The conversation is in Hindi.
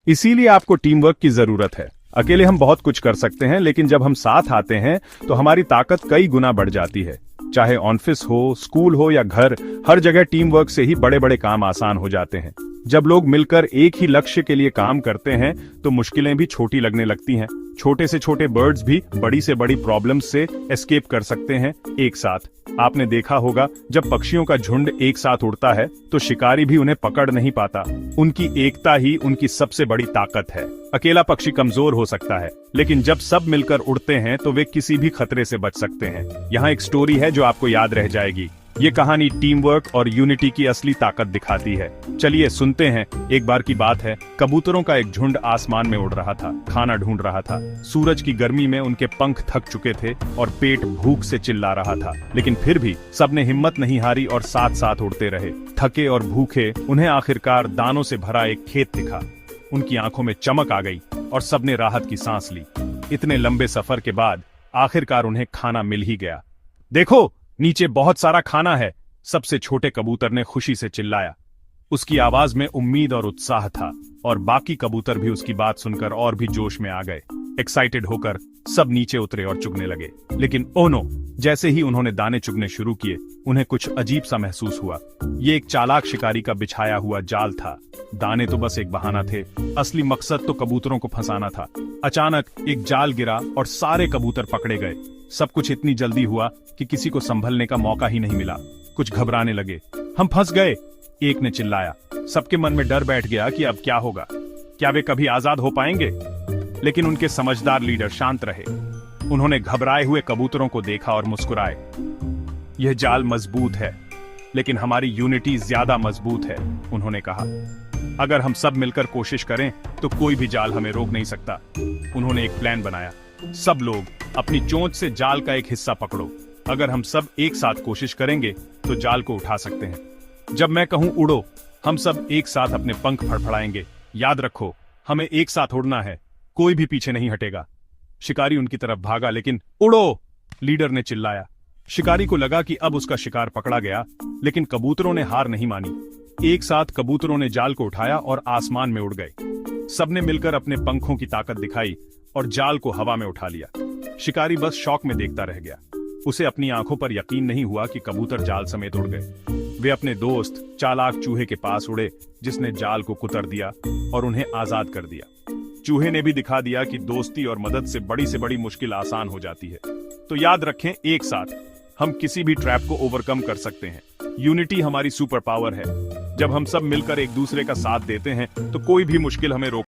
इसीलिए आपको टीम वर्क की जरूरत है। अकेले हम बहुत कुछ कर सकते हैं, लेकिन जब हम साथ आते हैं तो हमारी ताकत कई गुना बढ़ जाती है। चाहे ऑफिस हो, स्कूल हो या घर, हर जगह टीम वर्क से ही बड़े बड़े काम आसान हो जाते हैं। जब लोग मिलकर एक ही लक्ष्य के लिए काम करते हैं तो मुश्किलें भी छोटी लगने लगती हैं। छोटे से छोटे बर्ड्स भी बड़ी से बड़ी प्रॉब्लम्स से एस्केप कर सकते हैं एक साथ। आपने देखा होगा, जब पक्षियों का झुंड एक साथ उड़ता है तो शिकारी भी उन्हें पकड़ नहीं पाता। उनकी एकता ही उनकी सबसे बड़ी ताकत है। अकेला पक्षी कमजोर हो सकता है, लेकिन जब सब मिलकर उड़ते हैं तो वे किसी भी खतरे से बच सकते हैं। यहाँ एक स्टोरी है जो आपको याद रह जाएगी। ये कहानी टीम वर्क और यूनिटी की असली ताकत दिखाती है। चलिए सुनते हैं। एक बार की बात है, कबूतरों का एक झुंड आसमान में उड़ रहा था, खाना ढूंढ रहा था। सूरज की गर्मी में उनके पंख थक चुके थे और पेट भूख से चिल्ला रहा था, लेकिन फिर भी सबने हिम्मत नहीं हारी और साथ साथ उड़ते रहे। थके और भूखे उन्हें आखिरकार दानों से भरा एक खेत दिखा। उनकी आंखों में चमक आ गई और सबने राहत की सांस ली। इतने लंबे सफर के बाद आखिरकार उन्हें खाना मिल ही गया। देखो, नीचे बहुत सारा खाना है, सबसे छोटे कबूतर ने खुशी से चिल्लाया। उसकी आवाज में उम्मीद और उत्साह था, और बाकी कबूतर भी उसकी बात सुनकर और भी जोश में आ गए। एक्साइटेड होकर सब नीचे उतरे और चुगने लगे। लेकिन ओह नो, जैसे ही उन्होंने दाने चुगने शुरू किए, उन्हें कुछ अजीब सा महसूस हुआ। ये एक चालाक शिकारी का बिछाया हुआ जाल था। दाने तो बस एक बहाना थे, असली मकसद तो कबूतरों को फंसाना था। अचानक एक जाल गिरा और सारे कबूतर पकड़े गए। सब कुछ इतनी जल्दी हुआ कि किसी को संभलने का मौका ही नहीं मिला। कुछ घबराने लगे। हम फंस गए, एक ने चिल्लाया। सबके मन में डर बैठ गया कि अब क्या होगा, क्या वे कभी आजाद हो पाएंगे। लेकिन उनके समझदार लीडर शांत रहे। उन्होंने घबराए हुए कबूतरों को देखा और मुस्कुराए। यह जाल मजबूत है, लेकिन हमारी यूनिटी ज्यादा मजबूत है, उन्होंने कहा। अगर हम सब मिलकर कोशिश करें तो कोई भी जाल हमें रोक नहीं सकता। उन्होंने एक प्लान बनाया। सब लोग अपनी चोंच से जाल का एक हिस्सा पकड़ो। अगर हम सब एक साथ कोशिश करेंगे तो जाल को उठा सकते हैं। जब मैं कहूं उड़ो, हम सब एक साथ अपने पंख फड़फड़ाएंगे। याद रखो, हमें एक साथ उड़ना है, कोई भी पीछे नहीं हटेगा। शिकारी उनकी तरफ भागा, लेकिन उड़ो, लीडर ने चिल्लाया। शिकारी को लगा कि अब उसका शिकार पकड़ा गया, लेकिन कबूतरों ने हार नहीं मानी। एक साथ कबूतरों ने जाल को उठाया और आसमान में उड़ गए। सबने मिलकर अपने पंखों की ताकत दिखाई और जाल को हवा में उठा लिया। शिकारी बस शौक में देखता रह गया। उसे अपनी आंखों पर यकीन नहीं हुआ कि कबूतर जाल समेत उड़ गए। वे अपने दोस्त चालाक चूहे के पास उड़े, जिसने जाल को कुतर दिया और उन्हें आजाद कर दिया। चूहे ने भी दिखा दिया कि दोस्ती और मदद से बड़ी मुश्किल आसान हो जाती है। तो याद रखें, एक साथ हम किसी भी ट्रैप को ओवरकम कर सकते हैं। यूनिटी हमारी सुपर पावर है। जब हम सब मिलकर एक दूसरे का साथ देते हैं तो कोई भी मुश्किल हमें रोक